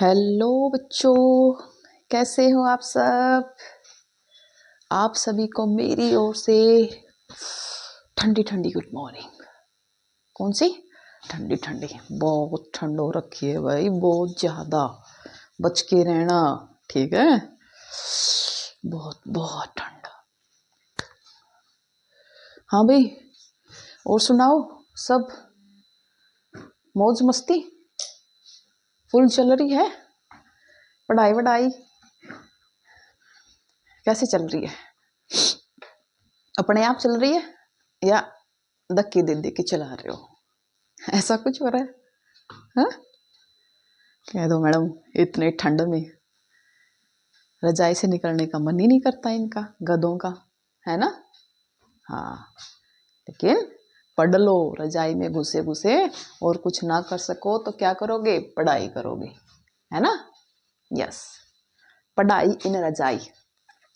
Hello बच्चों, कैसे हो आप सब। आप सभी को मेरी ओर से ठंडी ठंडी गुड मॉर्निंग। कौन सी ठंडी ठंडी? बहुत ठंड हो रखी है भाई, बहुत ज़्यादा। बच के रहना, ठीक है। बहुत बहुत ठंड। हाँ भाई, और सुनाओ सब। मौज मस्ती फुल चल रही है। पढ़ाई वढ़ाई कैसे चल रही है? अपने आप चल रही है या धक्के दे दे के चला रहे हो? ऐसा कुछ हो रहा है? हाँ, कह दो मैडम, इतने ठंड में रजाई से निकलने का मन ही नहीं करता इनका, गधों का, है ना। हाँ, लेकिन पढ़ लो, रजाई में घुसे घुसे और कुछ ना कर सको तो क्या करोगे? पढ़ाई करोगे, है ना। यस, पढ़ाई इन रजाई,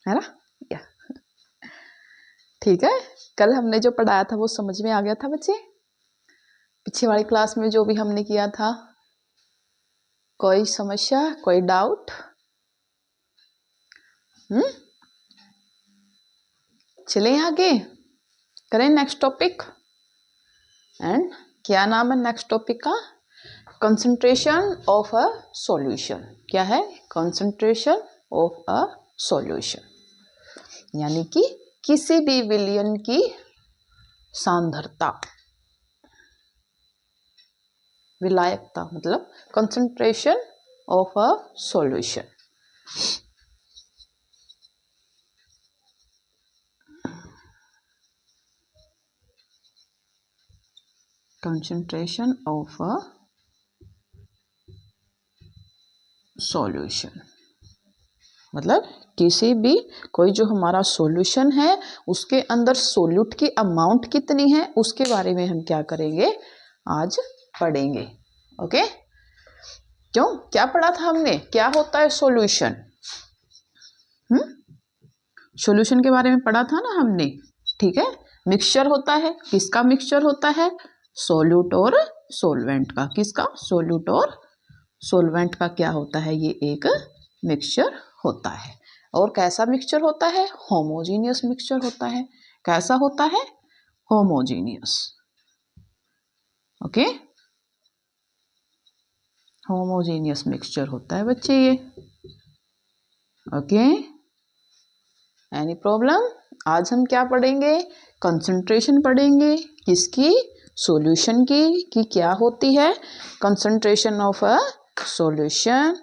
है ना। या ठीक है। कल हमने जो पढ़ाया था वो समझ में आ गया था बच्चे? पीछे वाली क्लास में जो भी हमने किया था, कोई समस्या, कोई डाउट? चलें आगे, करें नेक्स्ट टॉपिक। एंड क्या नाम है नेक्स्ट टॉपिक का? Concentration of a solution. क्या है? कंसंट्रेशन ऑफ अ सॉल्यूशन, यानी कि किसी भी विलयन की सांद्रता, विलायकता, मतलब concentration of a solution. Concentration of a solution मतलब किसी भी, कोई जो हमारा सॉल्यूशन है उसके अंदर सोल्यूट की अमाउंट कितनी है उसके बारे में हम क्या करेंगे, आज पढ़ेंगे। ओके, क्यों, क्या पढ़ा था हमने? क्या होता है सॉल्यूशन? सॉल्यूशन के बारे में पढ़ा था ना हमने, ठीक है। मिक्सचर होता है, किसका मिक्सचर होता है? सोल्यूट और सोलवेंट का। किसका? सोल्यूट और सोलवेंट का क्या होता है? ये एक मिक्सचर होता है। और कैसा मिक्सचर होता है? होमोजीनियस मिक्सचर होता है। कैसा होता है? होमोजीनियस। ओके, होमोजीनियस मिक्सचर होता है बच्चे ये। Okay, any problem? आज हम क्या पढ़ेंगे? कंसंट्रेशन पढ़ेंगे। किसकी? सॉल्यूशन की। कि क्या होती है कंसंट्रेशन ऑफ अ सॉल्यूशन,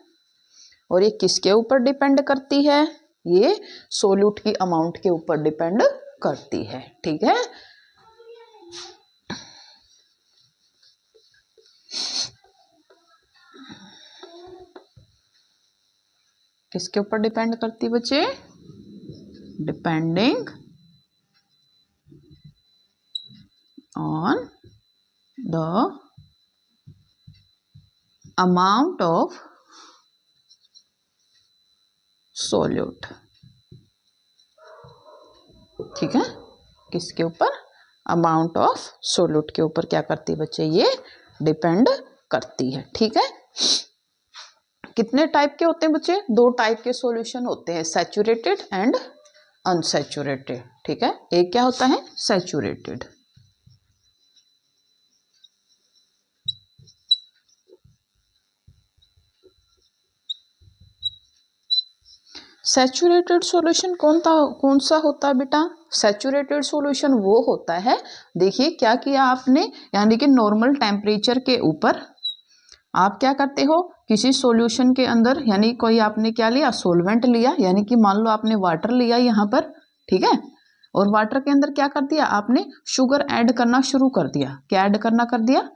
और ये किसके ऊपर डिपेंड करती है? ये सोल्यूट की अमाउंट के ऊपर डिपेंड करती है, ठीक है। किसके ऊपर डिपेंड करती है बच्चे? Depending on the amount of solute, ठीक है। किसके ऊपर? अमाउंट ऑफ सोल्यूट के ऊपर क्या करती है बच्चे? ये डिपेंड करती है, ठीक है। कितने टाइप के होते हैं बच्चे? दो टाइप के सॉल्यूशन होते हैं, सैचुरेटेड एंड अनसैचुरेटेड, ठीक है। एक क्या होता है? सैचुरेटेड। सैचुरेटेड सॉल्यूशन कौन सा होता है बेटा? सैचुरेटेड सॉल्यूशन वो होता है, देखिए क्या किया आपने, यानी कि नॉर्मल टेम्परेचर के ऊपर आप क्या करते हो, किसी सॉल्यूशन के अंदर, यानी कोई आपने क्या लिया? सॉल्वेंट लिया, यानी कि मान लो आपने वाटर लिया यहाँ पर, ठीक है। और वाटर के अंदर क्या कर दिया आपने? शुगर ऐड करना शुरू कर दिया। क्या ऐड करना कर दिया?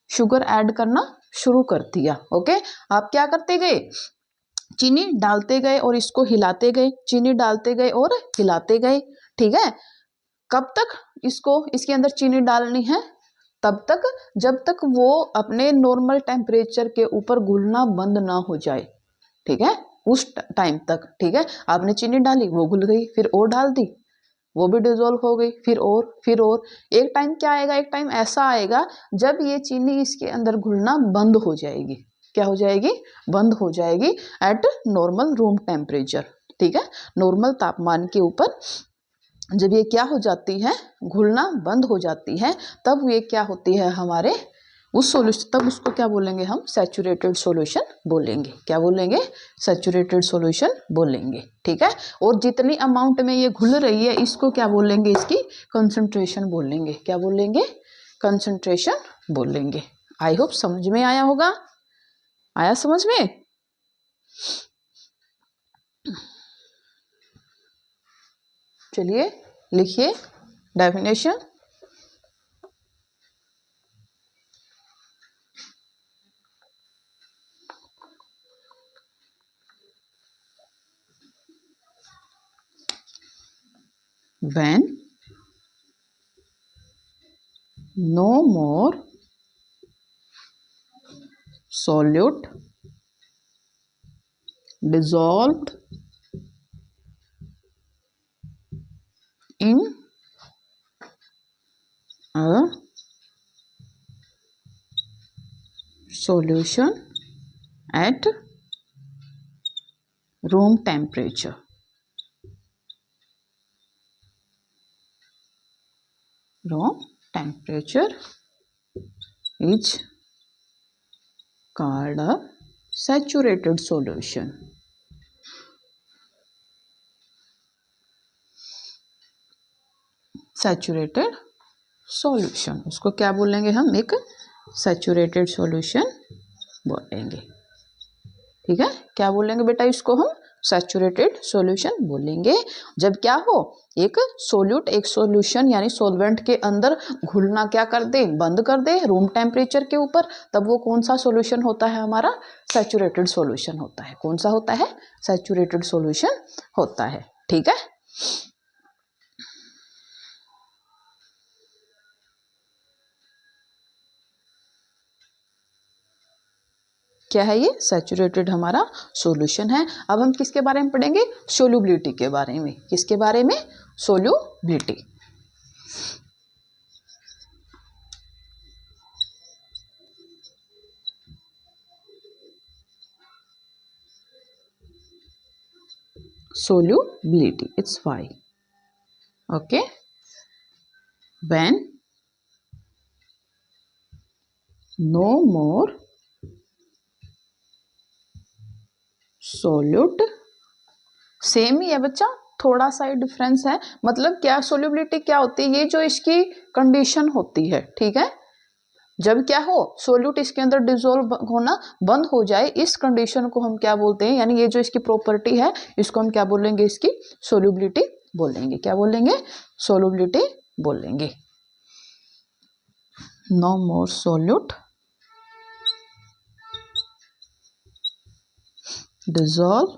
शुगर ऐड करना शुरू कर दिया। ओके, आप क्या करते गए? चीनी डालते गए और इसको हिलाते गए, चीनी डालते गए और हिलाते गए, ठीक है। कब तक इसको, इसके अंदर चीनी डालनी है? तब तक जब तक वो अपने नॉर्मल टेम्परेचर के ऊपर घुलना बंद ना हो जाए, ठीक है। उस टाइम तक, ठीक है। आपने चीनी डाली, वो घुल गई, फिर और डाल दी, वो भी डिजोल्व हो गई, फिर और एक टाइम क्या आएगा? एक टाइम ऐसा आएगा जब ये चीनी इसके अंदर घुलना बंद हो जाएगी, क्या हो जाएगी, बंद हो जाएगी एट नॉर्मल रूम टेम्परेचर। ठीक है, नॉर्मल तापमान के ऊपर जब ये क्या हो जाती है, घुलना बंद हो जाती है, तब ये क्या होती है हमारे उस सोल्यूशन, तब उसको क्या बोलेंगे हम, सैचुरेटेड सॉल्यूशन बोलेंगे। क्या बोलेंगे, सैचुरेटेड सॉल्यूशन बोलेंगे। ठीक है, और जितनी अमाउंट में ये घुल रही है इसको क्या बोलेंगे, इसकी कंसंट्रेशन बोलेंगे। क्या बोलेंगे, कंसंट्रेशन बोलेंगे। आई होप समझ में आया होगा, आया समझ में। चलिए लिखिए definition. When no more solute dissolved in a solution at room temperature, room temperature is called a saturated solution। Saturated solution, उसको क्या बोलेंगे हम, एक सैचुरेटेड सॉल्यूशन बोलेंगे। ठीक है, क्या बोलेंगे बेटा, इसको हम सैचुरेटेड सॉल्यूशन बोलेंगे। जब क्या हो, एक सोल्यूट, एक सॉल्यूशन यानी सॉल्वेंट के अंदर घुलना क्या कर दे, बंद कर दे रूम टेम्परेचर के ऊपर, तब वो कौन सा सॉल्यूशन होता है हमारा, सैचुरेटेड सॉल्यूशन होता है। कौन सा होता है, सैचुरेटेड सॉल्यूशन होता है। ठीक है, क्या है ये, सैचुरेटेड हमारा सॉल्यूशन है। अब हम किसके बारे में पढ़ेंगे, सोल्यूबिलिटी के बारे में। किसके बारे में, solubility. Solubility, it's why. Okay, when no more solute, same ही है बच्चा, थोड़ा सा ही डिफरेंस है। मतलब क्या, सोल्यूबिलिटी क्या होती है, ये जो इसकी कंडीशन होती है। ठीक है, जब क्या हो, सोल्यूट इसके अंदर डिसॉल्व होना बंद हो जाए, इस कंडीशन को हम क्या बोलते हैं, यानी ये जो इसकी प्रॉपर्टी है इसको हम क्या बोलेंगे, इसकी सोल्यूबिलिटी बोलेंगे। क्या बोलेंगे, सोल्यूबिलिटी बोलेंगे। No more solute dissolve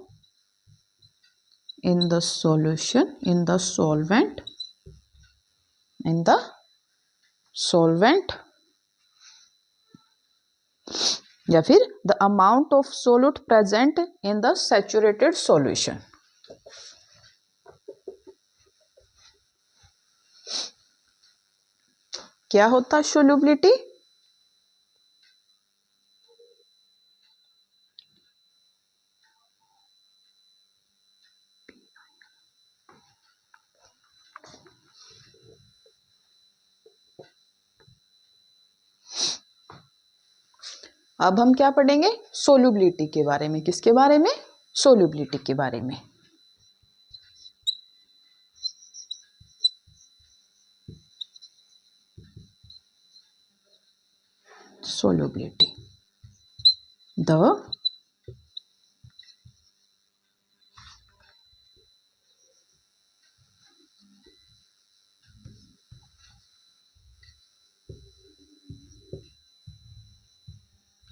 in the solution, in the solvent, in the solvent, या फिर the amount of solute present in the saturated solution। क्या होता है सोल्यूबिलिटी, अब हम क्या पढ़ेंगे, सोल्यूबिलिटी के बारे में। किसके बारे में, सोल्यूबिलिटी के बारे में। Solubility, the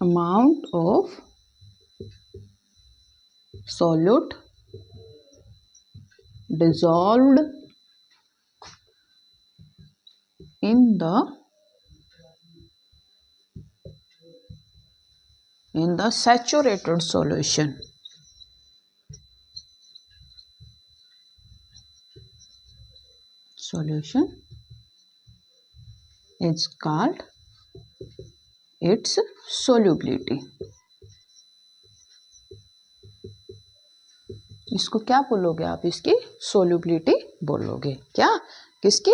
amount of solute dissolved in the saturated solution, is called its solubility। इसको क्या बोलोगे आप, इसकी सोल्यूबिलिटी बोलोगे। क्या, किसकी,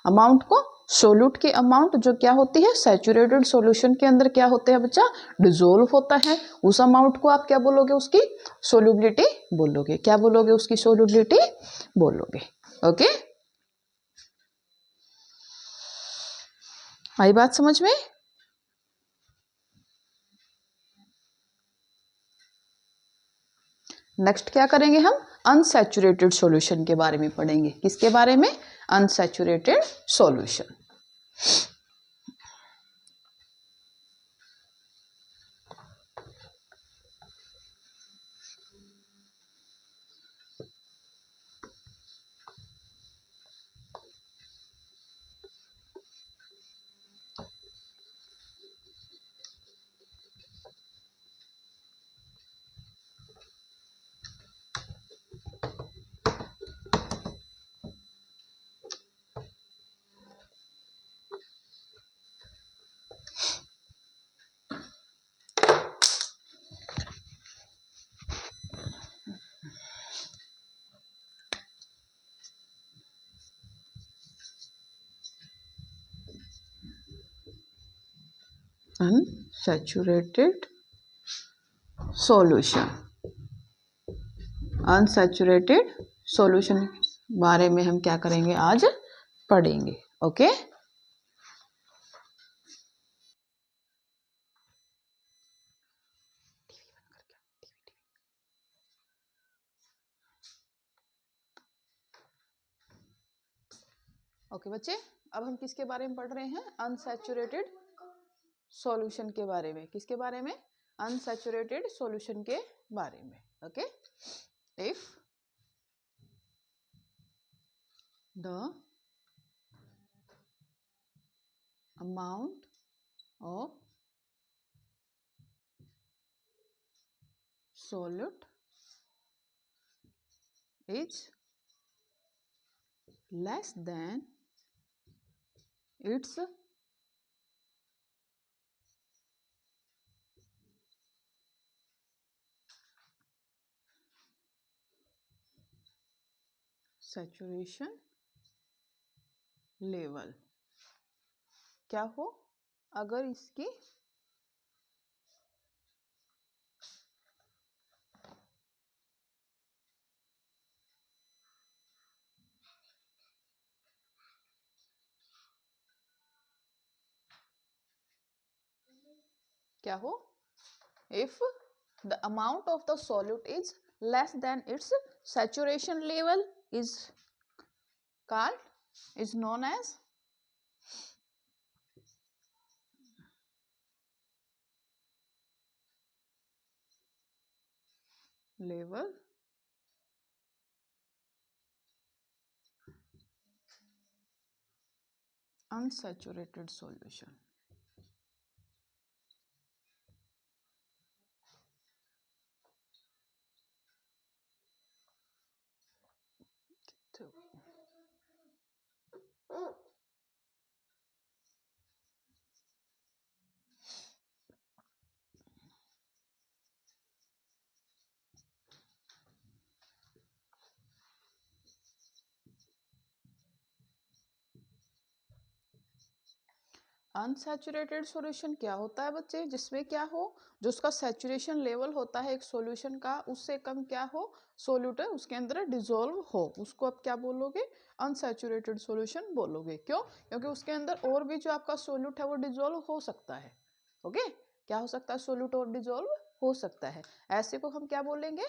अमाउंट को, सोल्यूट की अमाउंट जो क्या होती है सैचुरेटेड सॉल्यूशन के अंदर क्या होते हैं बच्चा, डिसोल्व होता है, उस अमाउंट को आप क्या बोलोगे, उसकी सोल्यूबिलिटी बोलोगे। क्या बोलोगे, उसकी सोल्यूबिलिटी बोलोगे। ओके, आई बात समझ में। नेक्स्ट क्या करेंगे हम, अनसैचुरेटेड सॉल्यूशन के बारे में पढ़ेंगे। किसके बारे में, unsaturated solution. Unsaturated solution, unsaturated solution बारे में हम क्या करेंगे, आज पढ़ेंगे। ओके, ओके बच्चे, अब हम किसके बारे में पढ़ रहे हैं, अनसैचुरेटेड सॉल्यूशन के बारे में। किसके बारे में, अनसैचुरेटेड सॉल्यूशन के बारे में। Okay, if the amount of solute is less than its saturation level, क्या हो, अगर इसकी क्या हो, if the amount of the solute is less than its saturation level is called, is known as level unsaturated solution। Unsaturated solution क्या होता है बच्चे, जिसमें क्या हो, जो उसका सैचुरेशन लेवल होता है एक सॉल्यूशन का, उससे कम क्या हो, सोल्यूट है उसके अंदर डिसॉल्व हो, उसको आप क्या बोलोगे, अनसैचुरेटेड सॉल्यूशन बोलोगे। क्यों, क्योंकि उसके अंदर और भी जो आपका सोल्यूट है वो डिसॉल्व हो सकता है। ओके, क्या हो सकता है, सोल्यूट और डिसॉल्व हो सकता है, ऐसे को हम क्या बोलेंगे,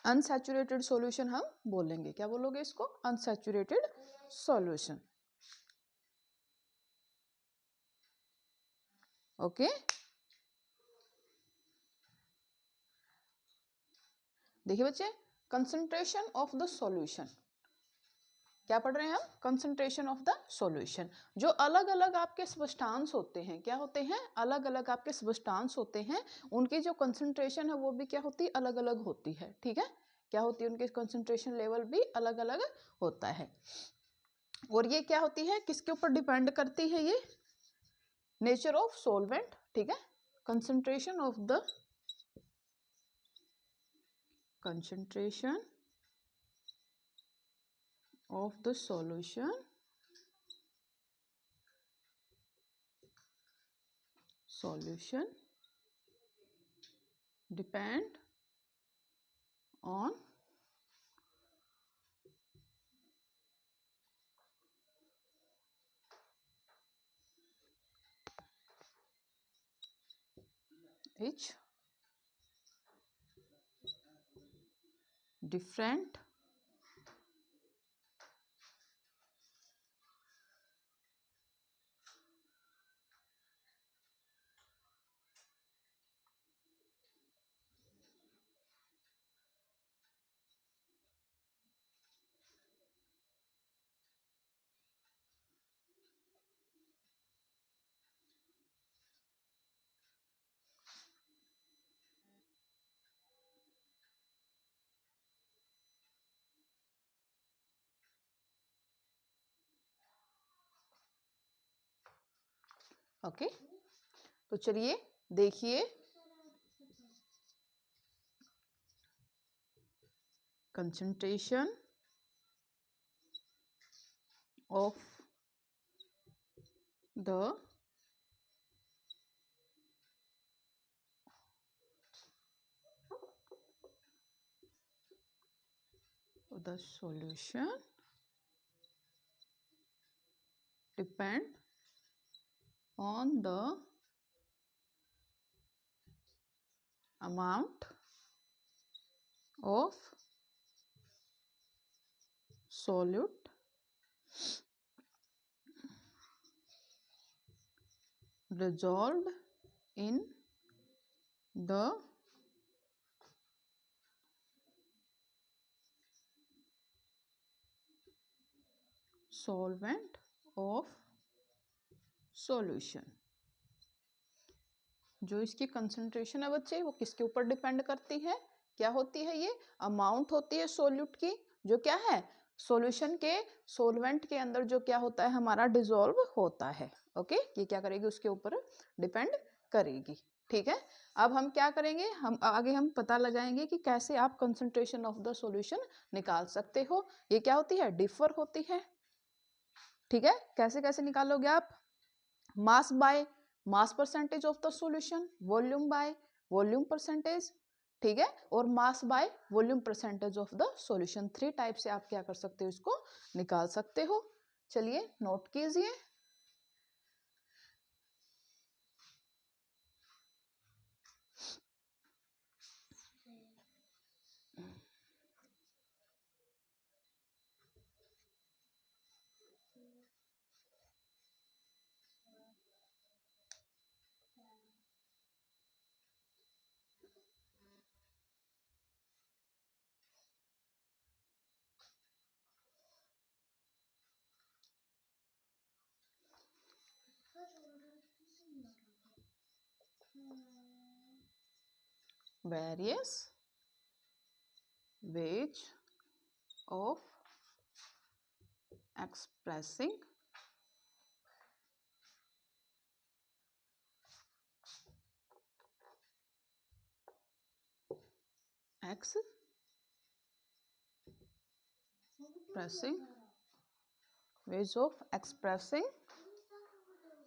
अनसैचुरेटेड सॉल्यूशन हम बोलेंगे। क्या बोलोगे इसको, अनसैचुरेटेड सॉल्यूशन। ओके, देखिए बच्चे, कंसंट्रेशन ऑफ द सॉल्यूशन, क्या पढ़ रहे हैं हम, कंसंट्रेशन ऑफ द सॉल्यूशन। जो अलग अलग आपके सब्सटेंस होते हैं, क्या होते हैं, अलग अलग आपके सब्सटेंस होते हैं, उनकी जो कंसंट्रेशन है वो भी क्या होती है, अलग अलग होती है। ठीक है, क्या होती है, उनकी कंसंट्रेशन लेवल भी अलग अलग होता है। और ये क्या होती है, किसके ऊपर डिपेंड करती है, ये नेचर ऑफ सॉल्वेंट। ठीक है, concentration of the concentration of the solution depend on each different okay तो चलिए देखिए concentration of the solution depend on the amount of solute dissolved in the solvent of solution। जो इसकी concentration है बच्चे वो किसके ऊपर डिपेंड करती है, क्या होती है, ये अमाउंट होती है सोल्यूट की, जो क्या है सॉल्यूशन के सोलवेंट के अंदर जो क्या होता है हमारा डिसॉल्व होता है। ओके ये क्या करेगी उसके ऊपर डिपेंड करेगी। ठीक है अब हम क्या करेंगे, हम आगे हम पता लगाएंगे कि कैसे आप कंसंट्रेशन ऑफ द सॉल्यूशन निकाल सकते हो। ये क्या होती है डिफर होती है। ठीक है कैसे कैसे निकालोगे आप, mass by mass percentage of the solution, volume by volume percentage, ठीक है, और mass by volume percentage of the solution. 3 type से आप क्या कर सकते हो इसको निकाल सकते हो। चलिए नोट कीजिए। Various ways of expressing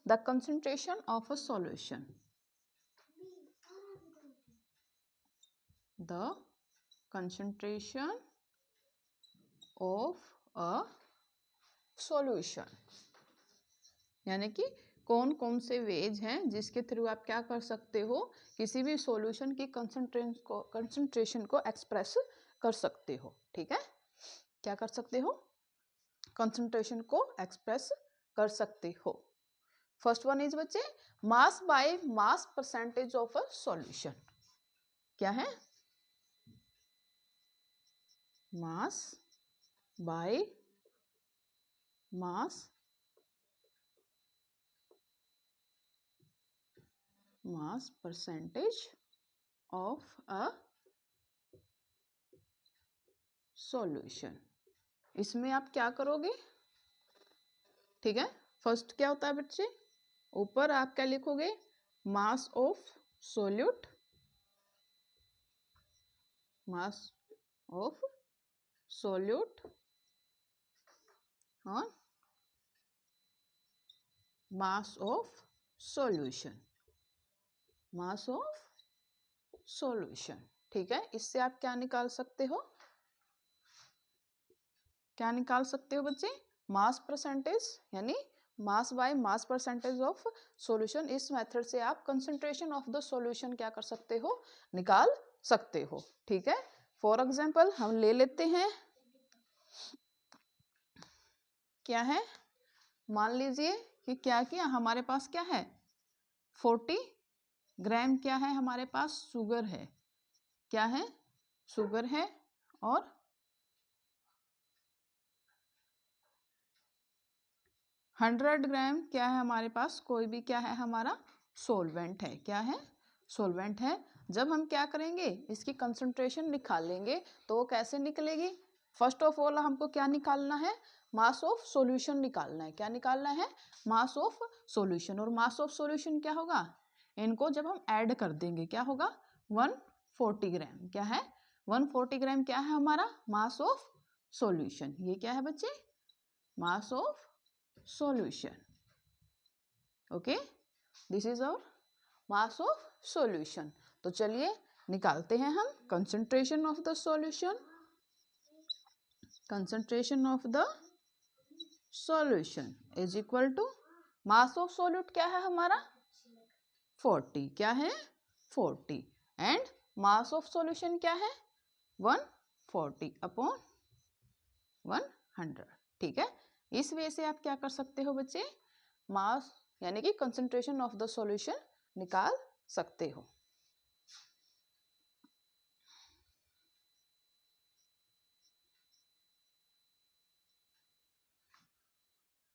the concentration of a solution, the concentration of a solution, यानी कि कौन कौन से वेज हैं जिसके थ्रू आप क्या कर सकते हो किसी भी सॉल्यूशन की कंसंट्रेशन को एक्सप्रेस कर सकते हो। ठीक है क्या कर सकते हो, कंसंट्रेशन को एक्सप्रेस कर सकते हो। फर्स्ट वन इज बच्चे mass by mass percentage of a solution. क्या है, mass by mass percentage of a solution. इसमें आप क्या करोगे, ठीक है फर्स्ट क्या होता है बच्चे, ऊपर आप क्या लिखोगे, mass of solute, mass of solute on mass of solution, mass of solution. ठीक है, इससे आप क्या निकाल सकते हो, क्या निकाल सकते हो बच्चे, मास परसेंटेज, यानी mass by mass percentage of solution. इस मेथड से आप कंसंट्रेशन ऑफ द सॉल्यूशन क्या कर सकते हो, निकाल सकते हो। ठीक है, फॉर एग्जांपल हम ले लेते हैं, क्या है, मान लीजिए कि क्या किया, हमारे पास क्या है 40 ग्राम क्या है, हमारे पास शुगर है, क्या है, शुगर है, और 100 ग्राम क्या है हमारे पास, कोई भी क्या है हमारा सोलवेंट है, क्या है, सोलवेंट है। जब हम क्या करेंगे, इसकी कंसंट्रेशन निकाल लेंगे, तो वो कैसे निकलेगी, फर्स्ट ऑफ ऑल हमको क्या निकालना है, मास ऑफ सॉल्यूशन निकालना है, क्या निकालना है, मास ऑफ सॉल्यूशन। और मास ऑफ सॉल्यूशन क्या होगा, इनको जब हम ऐड कर देंगे क्या होगा, 140 ग्राम, क्या है 140 ग्राम क्या है हमारा मास ऑफ सॉल्यूशन। ये क्या है बच्चे, mass of solution. Okay, this is our mass of solution. तो चलिए निकालते हैं हम concentration of the solution, concentration of the solution is equal to mass of solute क्या है हमारा 40, क्या है 40, एंड मास ऑफ सॉल्यूशन क्या है 140 अपॉन 100। ठीक है, इस वे से आप क्या कर सकते हो बच्चे, मास यानी कि कंसंट्रेशन ऑफ द सॉल्यूशन निकाल सकते हो।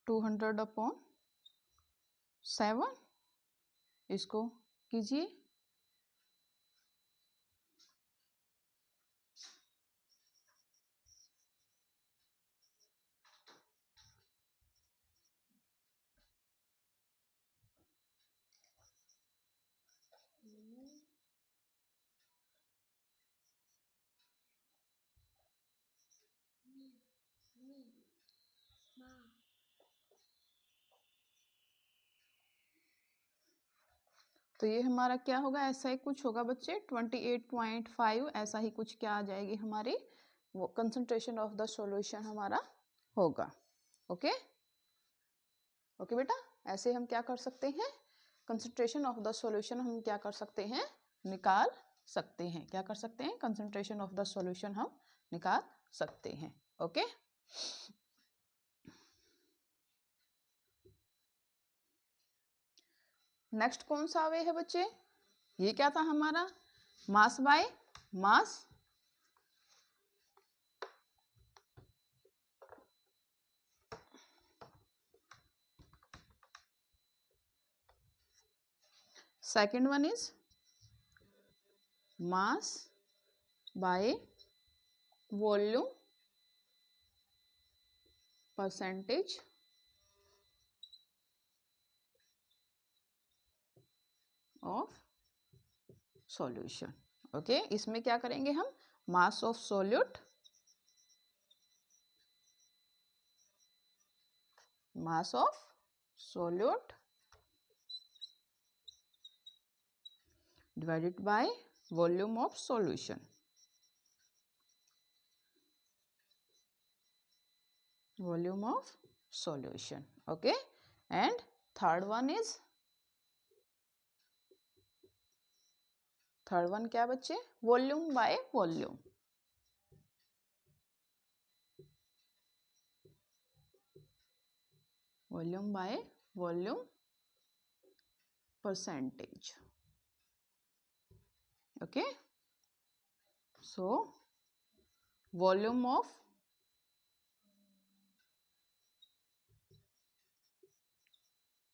टू 200 अपॉन 7, इसको कीजिए, तो ये हमारा क्या होगा, ऐसा ही कुछ होगा बच्चे 28.5, ऐसा ही कुछ क्या आ जाएगी हमारी वो कंसंट्रेशन ऑफ द सॉल्यूशन हमारा होगा। ओके, ओके बेटा, ऐसे हम क्या कर सकते हैं, कंसंट्रेशन ऑफ द सॉल्यूशन हम क्या कर सकते हैं, निकाल सकते हैं, क्या कर सकते हैं, कंसंट्रेशन ऑफ द सॉल्यूशन हम निकाल सकते हैं। ओके, नेक्स्ट कौन सा वे है बच्चे, ये क्या था हमारा, mass by mass, second one is mass by volume percentage of solution. Okay, इसमें क्या करेंगे हम, mass of solute, mass of solute divided by volume of solution, volume of solution. Okay, and third one is, third one क्या बच्चे, volume by volume, volume by volume percentage. Okay, so volume of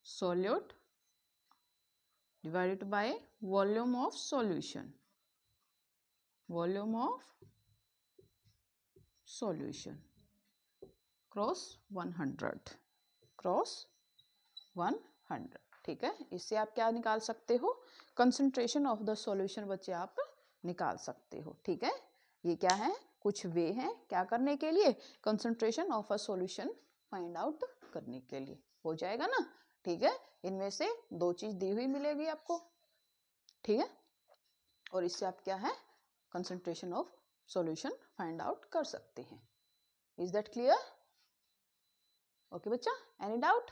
solute divided by volume of solution, volume of solution cross 100, cross 100। ठीक है, इससे आप क्या निकाल सकते हो, कंसंट्रेशन ऑफ द सॉल्यूशन बच्चे आप निकाल सकते हो। ठीक है, ये क्या है, कुछ वे हैं क्या करने के लिए, concentration of a solution find out करने के लिए। हो जाएगा ना, ठीक है। इनमें से दो चीज दी हुई मिलेगी आपको, ठीक है, और इससे आप क्या है concentration of solution find out कर सकते हैं। Is that clear? ओके बच्चा, एनी डाउट?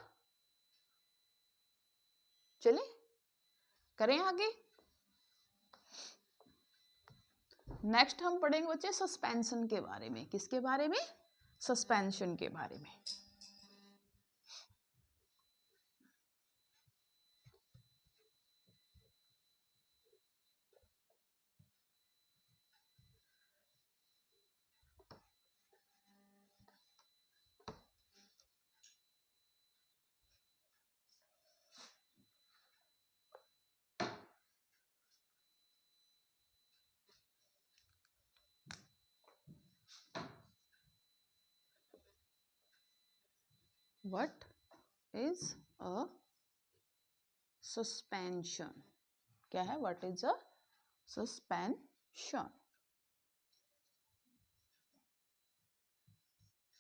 चलिए करें आगे। नेक्स्ट हम पढ़ेंगे बच्चे सस्पेंशन के बारे में। किसके बारे में? सस्पेंशन के बारे में। What is a suspension? क्या है? What is a suspension?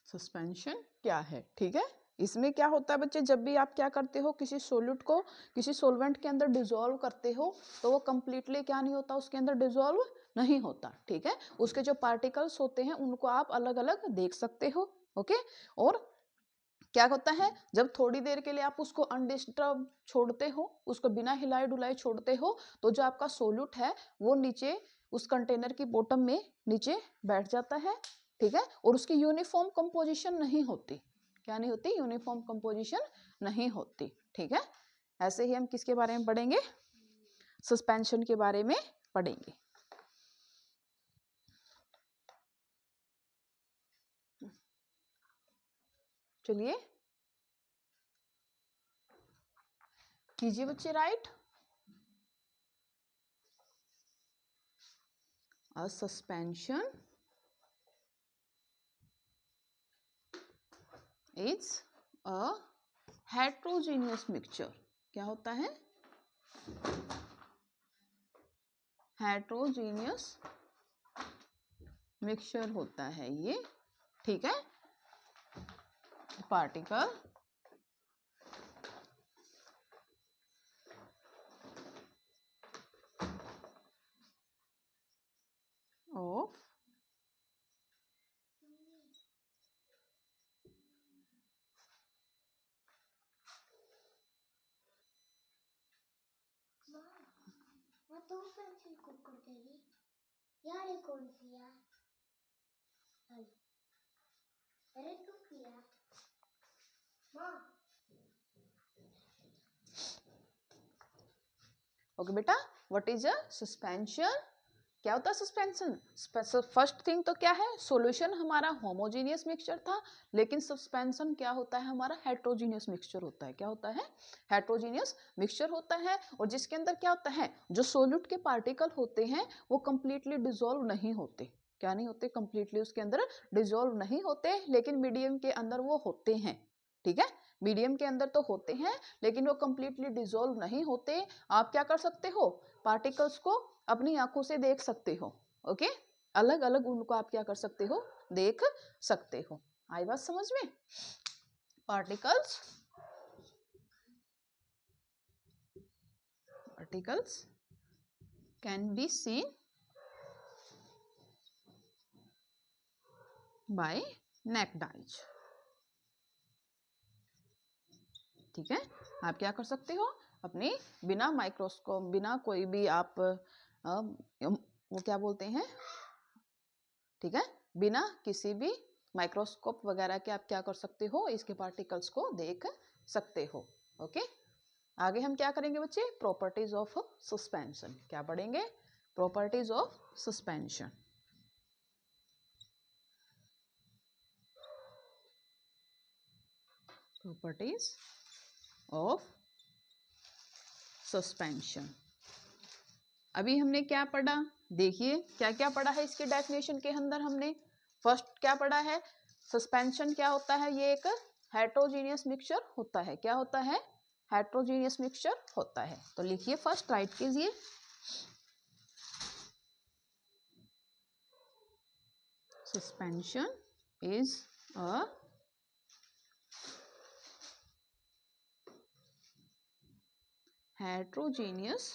Suspension क्या है, ठीक है। इसमें क्या होता है बच्चे, जब भी आप क्या करते हो किसी सोल्यूट को किसी सोलवेंट के अंदर डिसॉल्व करते हो तो वो कंप्लीटली क्या नहीं होता, उसके अंदर डिसॉल्व नहीं होता, ठीक है। उसके जो पार्टिकल्स होते हैं उनको आप अलग अलग देख सकते हो, ओके। और क्या होता है, जब थोड़ी देर के लिए आप उसको अनडिस्टर्ब छोड़ते हो, उसको बिना हिलाए डुलाए छोड़ते हो, तो जो आपका सोल्यूट है वो नीचे उस कंटेनर की बॉटम में नीचे बैठ जाता है, ठीक है। और उसकी यूनिफॉर्म कंपोजिशन नहीं होती। क्या नहीं होती? यूनिफॉर्म कंपोजिशन नहीं होती, ठीक है। ऐसे ही हम किसके बारे में पढ़ेंगे? सस्पेंशन के बारे में पढ़ेंगे। चलिए कीजिए बच्चे right. A suspension is a heterogeneous mixture. क्या होता है? heterogeneous mixture होता है ये, ठीक है। पार्टिकल ऑफ तो पेंसिल कुकर देगी यार, ये कौन सी है? अरे तू किया माँ। ओके बेटा, व्हाट इज अ सस्पेंशन? क्या होता है सस्पेंशन? फर्स्ट थिंग तो क्या है, सॉल्यूशन हमारा होमोजेनियस मिक्सचर था, लेकिन सस्पेंशन क्या होता है हमारा? हेट्रोजीनियस मिक्सचर होता है। क्या होता है? हेट्रोजीनियस मिक्सचर होता है। और जिसके अंदर क्या होता है, जो सोल्यूट के पार्टिकल होते हैं वो कंप्लीटली डिसॉल्व नहीं होते। क्या नहीं होते? कंप्लीटली उसके अंदर डिसॉल्व नहीं होते, लेकिन मीडियम के अंदर वो होते हैं, ठीक है। मीडियम के अंदर तो होते हैं लेकिन वो कंप्लीटली डिसॉल्व नहीं होते। आप क्या कर सकते हो, पार्टिकल्स को अपनी आंखों से देख सकते हो, ओके। अलग अलग उनको आप क्या कर सकते हो, देख सकते हो। आई बात समझ में? Particles can be seen by naked eyes, ठीक है। आप क्या कर सकते हो, अपने बिना माइक्रोस्कोप, बिना कोई भी आप वो क्या बोलते हैं, ठीक है, बिना किसी भी माइक्रोस्कोप वगैरह के आप क्या कर सकते हो, इसके पार्टिकल्स को देख सकते हो, ओके। आगे हम क्या करेंगे बच्चे, प्रॉपर्टीज ऑफ सस्पेंशन। क्या पढ़ेंगे? Properties of suspension. Properties of suspension. अभी हमने क्या पढ़ा, देखिए क्या क्या पढ़ा है इसके डेफिनेशन के अंदर। हमने फर्स्ट क्या पढ़ा है, सस्पेंशन क्या होता है, ये एक हेट्रोजीनियस मिक्सचर होता है। क्या होता है? हेट्रोजीनियस मिक्सचर होता है। तो लिखिए फर्स्ट, राइट कीजिए। suspension is a heterogeneous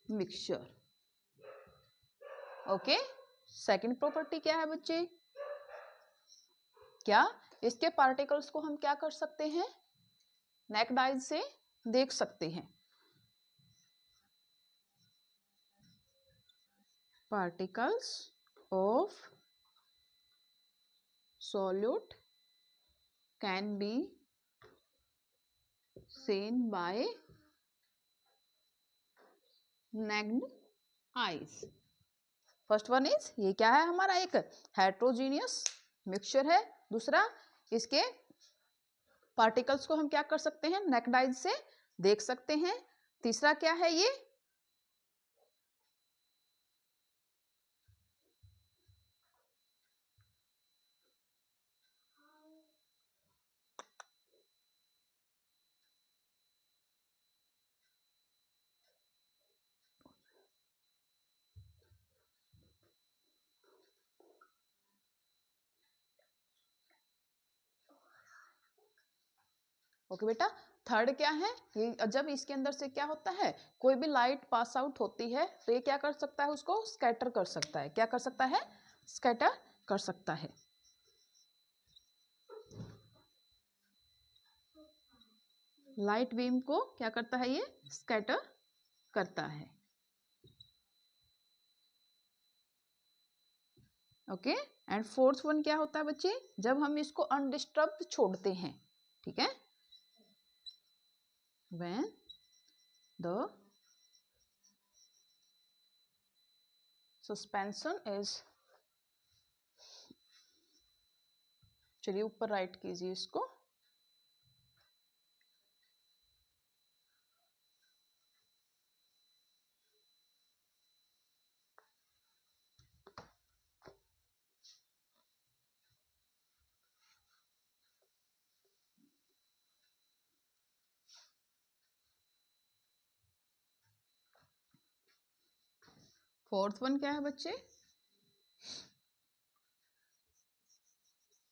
mixture. Okay, second property क्या है बच्चे? क्या इसके पार्टिकल्स को हम क्या कर सकते हैं? नेक्ड आइज से देख सकते हैं. Particles of solute can be seen by naked eyes. First one is, ये क्या है हमारा? एक हेट्रोजीनियस मिक्सचर है. दूसरा, इसके पार्टिकल्स को हम क्या कर सकते हैं? नेक्ड आइज से देख सकते हैं. तीसरा क्या है ये? ओके बेटा, थर्ड क्या है? ये जब इसके अंदर से क्या होता है, कोई भी लाइट पास आउट होती है तो ये क्या कर सकता है? उसको स्कैटर कर सकता है. क्या कर सकता है? स्कैटर कर सकता है. लाइट बीम को क्या करता है? ये स्कैटर करता है. ओके, एंड फोर्थ वन क्या होता है बच्चे? जब हम इसको अनडिस्टर्ब्ड छोड़ते हैं. ठीक है, when the suspension is, चलिए ऊपर राइट कीजिए इसको. फोर्थ वन क्या है बच्चे?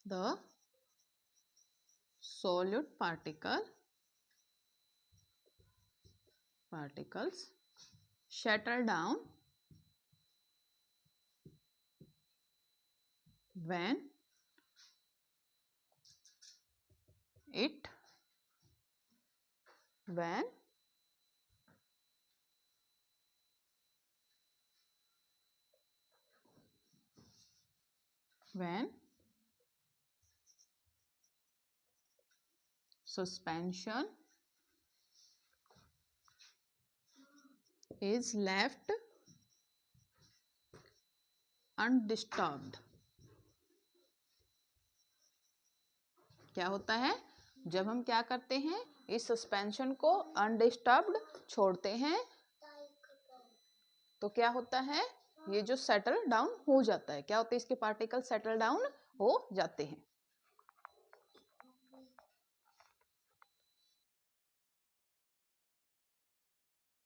The solute particles shatter down when suspension is left undisturbed. क्या होता है? जब हम क्या करते हैं, इस सस्पेंशन को अनडिस्टर्ब्ड छोड़ते हैं तो क्या होता है? ये जो सेटल डाउन हो जाता है. क्या होता है? इसके पार्टिकल सेटल डाउन हो जाते हैं.